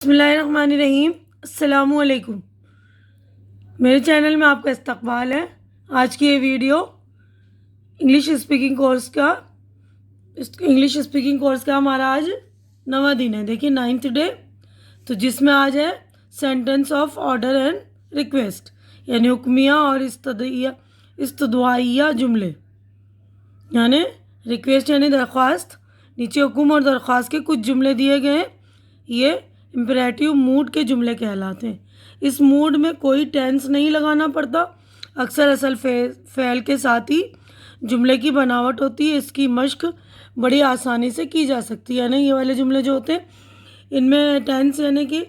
बिस्मिल्लाहिर्रहमानिर्रहीम। अस्सलामुअलैकुम। मेरे चैनल में आपका इस्तकबाल है। आज की ये वीडियो इंग्लिश स्पीकिंग कोर्स का हमारा आज 9वां दिन है। देखिए 9th डे, तो जिसमें आज है sentence of order and request, यानी हुक्मिया और इस्तदवाइया जुमले, यानी रिक्वेस्ट यानी दरख्वास्त। नीचे हुक्म और दरख्वास्त के कुछ जुमले दिए गए हैं। ये इम्परेटिव मूड के जुमले कहलाते हैं। इस मूड में कोई टेंस नहीं लगाना पड़ता। अक्सर असल फ़ेल के साथ ही जुमले की बनावट होती है। इसकी मश्क बड़ी आसानी से की जा सकती है। यानी ये वाले जुमले जो होते हैं इनमें टेंस यानी कि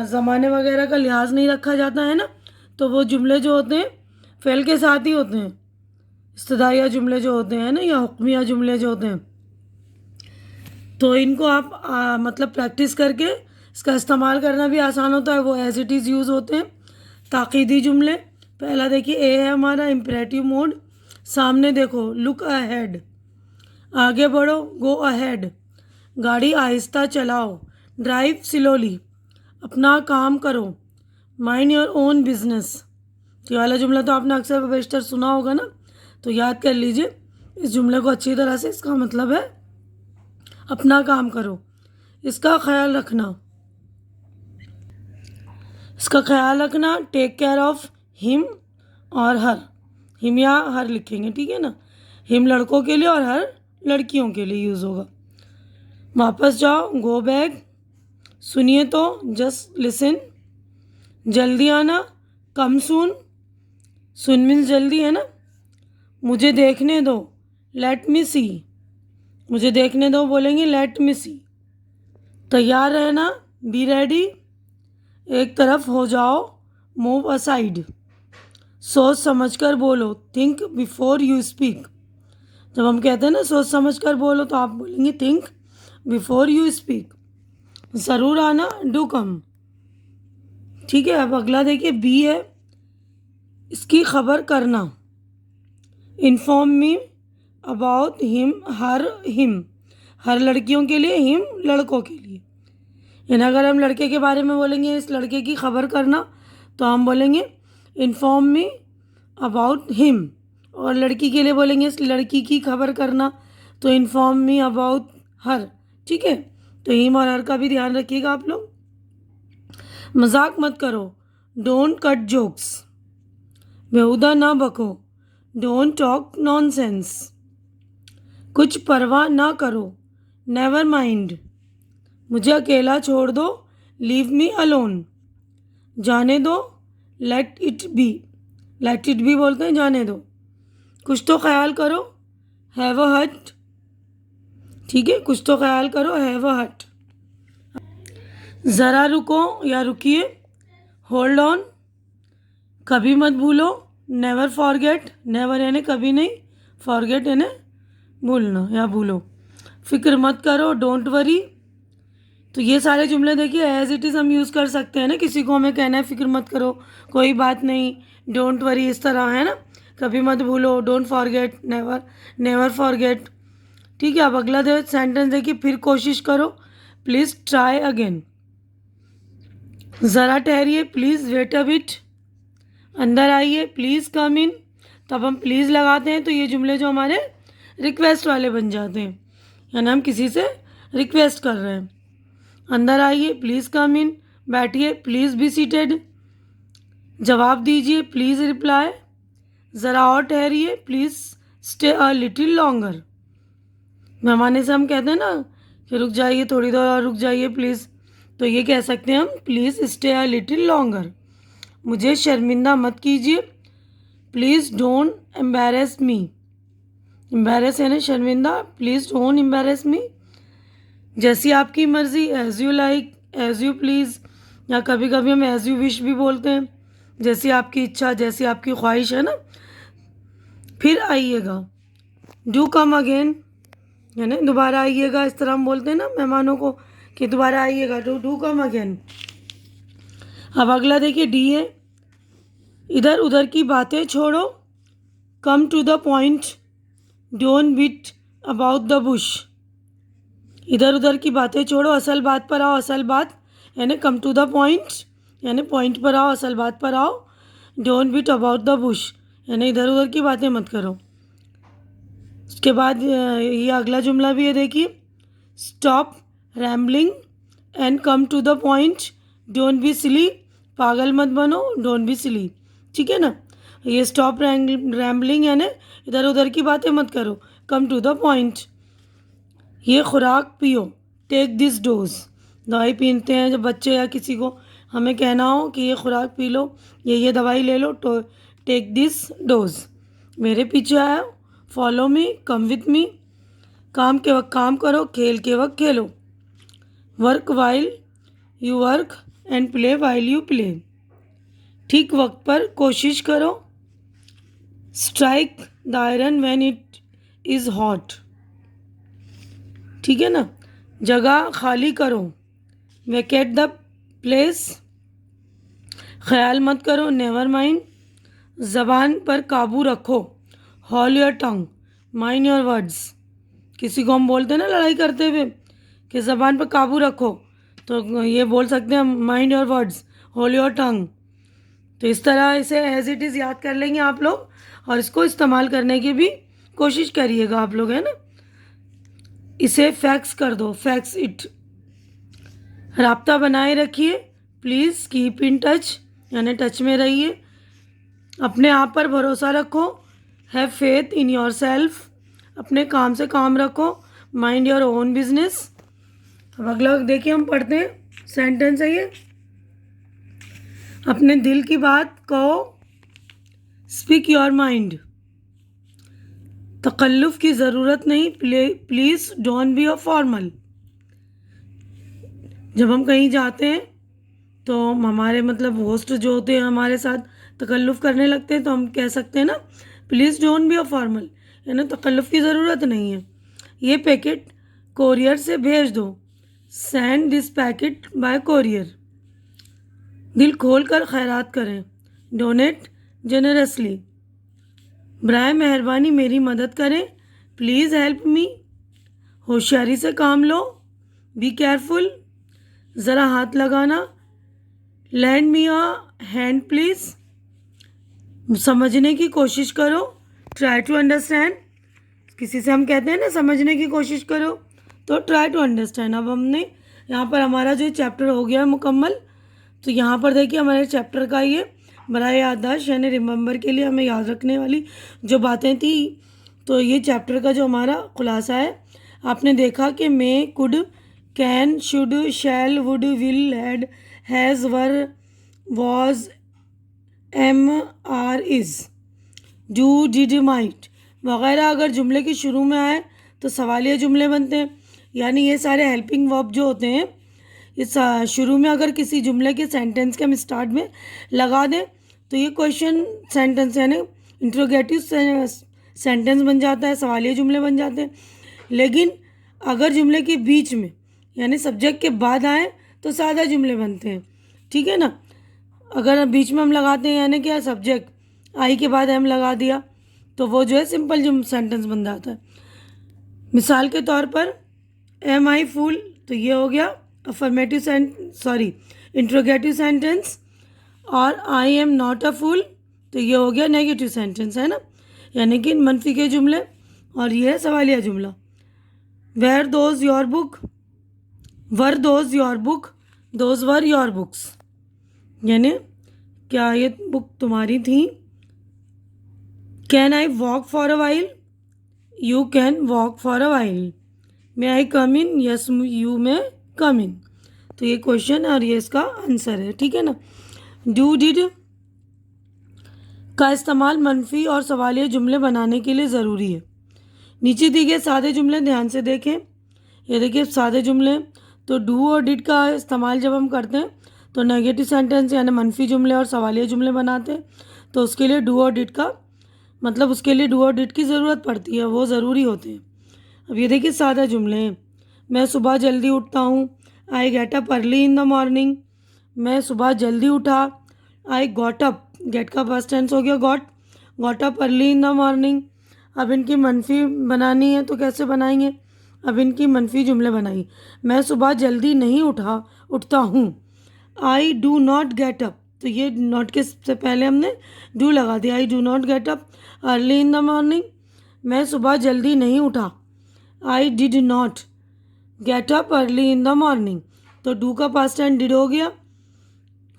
ज़माने वगैरह का लिहाज नहीं रखा जाता है ना, तो वो जुमले जो होते हैं फ़ेल के साथ ही होते हैं। इस्तदाइया जुमले जो होते हैं ना, या हुक्मिया जुमले जो होते हैं, तो इनको आप मतलब प्रैक्टिस करके इसका इस्तेमाल करना भी आसान होता है। वो एज इट इज़ यूज़ होते हैं। ताकीदी जुमले, पहला देखिए ए है हमारा इम्परेटिव मोड। सामने देखो, लुक अहेड, आगे बढ़ो, गो अहेड, गाड़ी आहिस्ता चलाओ, ड्राइव स्लोली, अपना काम करो, माइंड योर ओन बिजनेस। ये वाला जुमला तो आपने अक्सर बेशतर सुना होगा ना, तो याद कर लीजिए इस जुमले को अच्छी तरह से। इसका मतलब है अपना काम करो, इसका ख्याल रखना, टेक केयर ऑफ हिम और हर। हिम या हर लिखेंगे, ठीक है ना। हिम लड़कों के लिए और हर लड़कियों के लिए यूज़ होगा। वापस जाओ, गो बैक, सुनिए तो, जस्ट लिसन, जल्दी आना, कम सुन, सुन मीन्स जल्दी है ना। मुझे देखने दो, लेट मी सी, मुझे देखने दो बोलेंगे लेट मी सी। तैयार रहना, बी रेडी, एक तरफ हो जाओ, मूव असाइड, सोच समझकर बोलो, थिंक बिफोर यू स्पीक। जब हम कहते हैं ना सोच समझकर बोलो, तो आप बोलेंगे थिंक बिफोर यू स्पीक। ज़रूर आना, डू कम। ठीक है, अब अगला देखिए बी है, इसकी खबर करना, इन्फॉर्म मी अबाउट हिम, हर लड़कियों के लिए, हिम लड़कों के लिए। यानी अगर हम लड़के के बारे में बोलेंगे इस लड़के की खबर करना, तो हम बोलेंगे इन्फॉर्म मी अबाउट हिम। और लड़की के लिए बोलेंगे इस लड़की की खबर करना, तो इन्फॉर्म मी अबाउट हर। ठीक है, तो हिम और हर का भी ध्यान रखिएगा आप लोग। मजाक मत करो, डोंट कट जोक्स, बेहुदा ना बको, डोंट टॉक नॉनसेंस, कुछ परवाह ना करो, नेवर माइंड, मुझे अकेला छोड़ दो, लीव मी अलोन, जाने दो, लेट इट बी बोलते हैं जाने दो। कुछ तो ख्याल करो, हैव अ हट। ठीक है, कुछ तो ख्याल करो, हैव अ हट। ज़रा रुको या रुकिए, होल्ड ऑन, कभी मत भूलो, नेवर फॉरगेट, नेवर यानी कभी नहीं, फॉरगेट यानी भूलना या भूलो। फिक्र मत करो, डोंट वरी। तो ये सारे जुमले देखिए एज इट इज़ हम यूज़ कर सकते हैं ना। किसी को हमें कहना है फिक्र मत करो, कोई बात नहीं, डोंट वरी, इस तरह है ना। कभी मत भूलो, डोंट फॉरगेट, नेवर फॉरगेट। ठीक है, अब अगला सेंटेंस देखिए, फिर कोशिश करो, प्लीज़ ट्राई अगेन, ज़रा ठहरिए, प्लीज़ वेट अ बिट, अंदर आइए, प्लीज़ कम इन। तब हम प्लीज़ लगाते हैं तो ये जुमले जो हमारे रिक्वेस्ट वाले बन जाते हैं, यानी हम किसी से रिक्वेस्ट कर रहे हैं। अंदर आइए, प्लीज़ कम इन, बैठिए, प्लीज़ बी सीटेड, जवाब दीजिए, प्लीज़ रिप्लाई, ज़रा और ठहरिए, please stay a little longer. मेहमाने से हम कहते हैं ना कि रुक जाइए, थोड़ी देर और रुक जाइए प्लीज़, तो ये कह सकते हैं हम please stay a little longer. मुझे शर्मिंदा मत कीजिए, please don't embarrass me, embarrass यानी शर्मिंदा, प्लीज़ डोंट एम्बेरस मी। जैसी आपकी मर्ज़ी, as you like, as you please, या कभी कभी हम एज़ यू विश भी बोलते हैं, जैसी आपकी इच्छा, जैसी आपकी ख्वाहिश है ना। फिर आइएगा, डू कम अगेन, यानी दोबारा आइएगा, इस तरह हम बोलते हैं ना मेहमानों को कि दोबारा आइएगा, डू कम अगेन। अब अगला देखिए डी है, इधर उधर की बातें छोड़ो, come to the point, don't beat about the bush. इधर उधर की बातें छोड़ो, असल बात पर आओ, असल बात यानी कम टू द पॉइंट, यानी पॉइंट पर आओ, असल बात पर आओ। Don't beat about the bush, यानी इधर उधर की बातें मत करो। उसके बाद ये अगला जुमला भी है, देखिए, stop rambling and come to the point, don't be silly, पागल मत बनो, डोंट बी सिली, ठीक है ना। ये स्टॉप रैम्बलिंग यानी इधर उधर की बातें मत करो, कम टू द पॉइंट। ये खुराक पियो, टेक दिस डोज, दवाई पीते हैं जब बच्चे या किसी को हमें कहना हो कि ये खुराक पी लो, ये दवाई ले लो, तो टेक दिस डोज। मेरे पीछे आओ, follow me, come with me, काम के वक्त काम करो, खेल के वक्त खेलो। Work while you work and play while you play, ठीक वक्त पर कोशिश करो। Strike the iron when it is hot, ठीक है ना। जगह खाली करो, वेकेट द प्लेस, ख्याल मत करो, नेवर माइंड। ज़बान पर काबू रखो, hold your tongue, mind your words. किसी को हम बोलते हैं ना लड़ाई करते हुए कि ज़बान पर काबू रखो, तो ये बोल सकते हैं mind your words, hold your tongue. तो इस तरह इसे एज इट इज़ याद कर लेंगे आप लोग, और इसको इस्तेमाल करने की भी कोशिश करिएगा आप लोग, है ना। इसे फैक्स कर दो, फैक्स इट। राब्ता बनाए रखिए, प्लीज़ कीप इन टच, यानी टच में रहिए। अपने आप पर भरोसा रखो, have faith in your self. अपने काम से काम रखो, माइंड योर ओन बिजनेस। अब अगला देखिए, हम पढ़ते हैं सेंटेंस है ये, अपने दिल की बात कहो, स्पीक योर माइंड। तकल्लुफ़ की ज़रूरत नहीं, please don't be a formal. जब हम कहीं जाते हैं तो हमारे मतलब होस्ट जो होते हैं हमारे साथ तकल्लुफ़ करने लगते हैं, तो हम कह सकते हैं ना, please don't be a formal, यानी तकल्लुफ़ की ज़रूरत नहीं है। ये पैकेट कोरियर से भेज दो, send this packet bye courier. दिल खोल कर खैरात करें, डोनेट जेनरसली। बराए मेहरबानी मेरी मदद करें, प्लीज़ हेल्प मी। होशियारी से काम लो, बी केयरफुल। ज़रा हाथ लगाना, land me a hand please. समझने की कोशिश करो, ट्राई टू अंडरस्टैंड। किसी से हम कहते हैं ना समझने की कोशिश करो, तो ट्राई टू अंडरस्टैंड। अब हमने यहाँ पर हमारा जो चैप्टर हो गया मुकम्मल, तो यहाँ पर देखिए हमारे चैप्टर का ये बराए याददाश्त यानी रिमेंबर के लिए हमें याद रखने वाली जो बातें थी, तो ये चैप्टर का जो हमारा खुलासा है, आपने देखा कि may, could, can, should, shall, would, will, had, has, were, was, am, are, is, do, did, might वगैरह अगर जुमले के शुरू में आए तो सवालिया जुमले बनते हैं। यानी ये सारे हेल्पिंग वर्ब जो होते हैं, इस शुरू में अगर किसी जुमले के सेंटेंस के हम स्टार्ट में लगा दें तो ये क्वेश्चन सेंटेंस यानी इंट्रोगेटिव सेंटेंस बन जाता है, सवालिया जुमले बन जाते हैं। लेकिन अगर जुमले के बीच में यानी सब्जेक्ट के बाद आए तो सादा जुमले बनते हैं, ठीक है ना। अगर बीच में हम लगाते हैं यानी क्या, सब्जेक्ट आई के बाद एम लगा दिया, तो वो जो है सिंपल जो सेंटेंस बन जाता है। मिसाल के तौर पर एम आई फूल, तो ये हो गया अफर्मेटिव इंट्रोगेटिव सेंटेंस। और आई एम नॉट अ फूल, तो ये हो गया नेगेटिव सेंटेंस, है ना, यानी कि मनफी के जुमले। और ये है सवालिया जुमला। Where those your book, were those your book, those were your books, यानी क्या ये बुक तुम्हारी थी। Can I walk for a while, you can walk for a while. May I come in, yes you may come in. तो ये question और ये इसका आंसर है, ठीक है ना। डू, डिड का इस्तेमाल मनफी और सवालिया जुमले बनाने के लिए ज़रूरी है। नीचे दिए गए सादे जुमले ध्यान से देखें। ये देखिए सादे जुमले, तो डू और डिड का इस्तेमाल जब हम करते हैं तो नेगेटिव सेंटेंस यानी मनफी जुमले और सवालिया जुमले बनाते हैं, तो उसके लिए डू और डिड का मतलब उसके लिए डू और डिड की ज़रूरत पड़ती है, वो ज़रूरी होते हैं। अब ये देखिए सादा जुमले हैं। मैं सुबह जल्दी उठता हूँ, I get up early in the morning. मैं सुबह जल्दी उठा, आई गॉट अप, गेट का पास्ट टेंस हो गया got up early in the morning. अब इनकी मनफी बनानी है तो कैसे बनाएंगे, अब इनकी मनफी जुमले बनाई। मैं सुबह जल्दी नहीं उठता हूँ, I do not get up, तो ये नॉट के से पहले हमने डू लगा दिया। I do not get up early in the morning, मैं सुबह जल्दी नहीं उठा। I did not get up early in the morning, तो डू का पास्ट टेंस डिड हो गया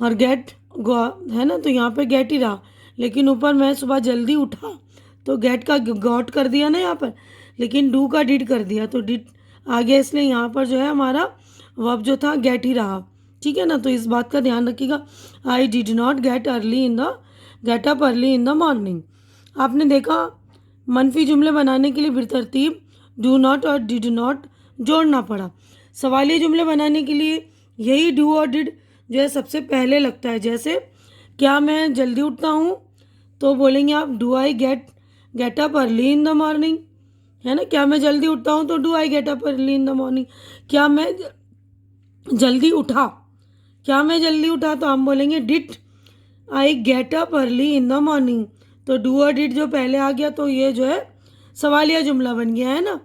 और गेट है ना, तो यहाँ पे गेट ही रहा, लेकिन ऊपर मैं सुबह जल्दी उठा तो गेट का गॉट कर दिया ना यहाँ पर, लेकिन डू का डिड कर दिया, तो डिड आ गया, इसलिए यहाँ पर जो है हमारा वर्ब जो था गेट ही रहा। ठीक है ना, तो इस बात का ध्यान रखिएगा। I did not get up early in the morning. आपने देखा मनफी जुमले बनाने के लिए बेतरतीब डू नॉट और डिड नॉट जोड़ना पड़ा। सवालिया जुमले बनाने के लिए यही डू और डिड जो है सबसे पहले लगता है। जैसे क्या मैं जल्दी उठता हूँ, तो बोलेंगे आप do I get up early in the morning, है ना। क्या मैं जल्दी उठता हूँ, तो do I get up early in the morning. क्या मैं जल्दी उठा, तो हम बोलेंगे did I get up early in the morning. तो डू और डिड जो पहले आ गया, तो ये जो है सवालिया जुमला बन गया, है ना।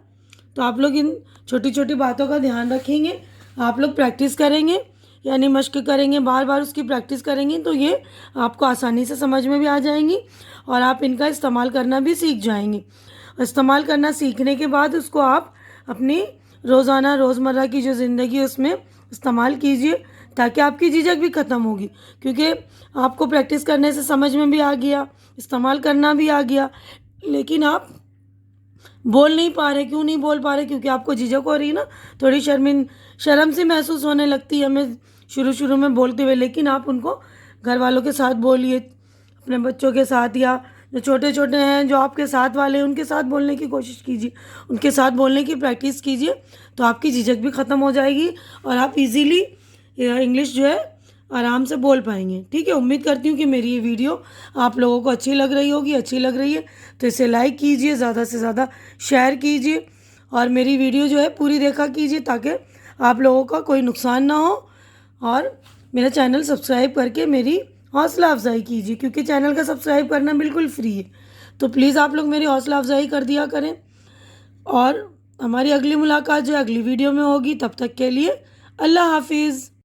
तो आप लोग इन छोटी छोटी बातों का ध्यान रखेंगे, आप लोग प्रैक्टिस करेंगे, यानी मश्क करेंगे, बार बार उसकी प्रैक्टिस करेंगे, तो ये आपको आसानी से समझ में भी आ जाएंगी और आप इनका इस्तेमाल करना भी सीख जाएंगे। इस्तेमाल करना सीखने के बाद उसको आप अपनी रोज़मर्रा की जो ज़िंदगी उसमें इस्तेमाल कीजिए, ताकि आपकी झिझक भी ख़त्म होगी, क्योंकि आपको प्रैक्टिस करने से समझ में भी आ गया, इस्तेमाल करना भी आ गया, लेकिन आप बोल नहीं पा रहे। क्यों नहीं बोल पा रहे? क्योंकि आपको झिझक हो रही है ना, थोड़ी शर्म सी महसूस होने लगती है हमें शुरू में बोलते हुए। लेकिन आप उनको घर वालों के साथ बोलिए, अपने बच्चों के साथ, या जो छोटे छोटे हैं जो आपके साथ वाले हैं उनके साथ बोलने की कोशिश कीजिए, उनके साथ बोलने की प्रैक्टिस कीजिए, तो आपकी झिझक भी ख़त्म हो जाएगी और आप इजीली इंग्लिश जो है आराम से बोल पाएंगे। ठीक है, उम्मीद करती हूँ कि मेरी ये वीडियो आप लोगों को अच्छी लग रही है तो इसे लाइक कीजिए, ज़्यादा से ज़्यादा शेयर कीजिए और मेरी वीडियो जो है पूरी देखा कीजिए, ताकि आप लोगों का कोई नुकसान ना हो। और मेरा चैनल सब्सक्राइब करके मेरी हौसला अफजाई कीजिए, क्योंकि चैनल का सब्सक्राइब करना बिल्कुल फ्री है। तो प्लीज़ आप लोग मेरी हौसला अफजाई कर दिया करें और हमारी अगली मुलाकात जो है अगली वीडियो में होगी। तब तक के लिए अल्लाह हाफिज़।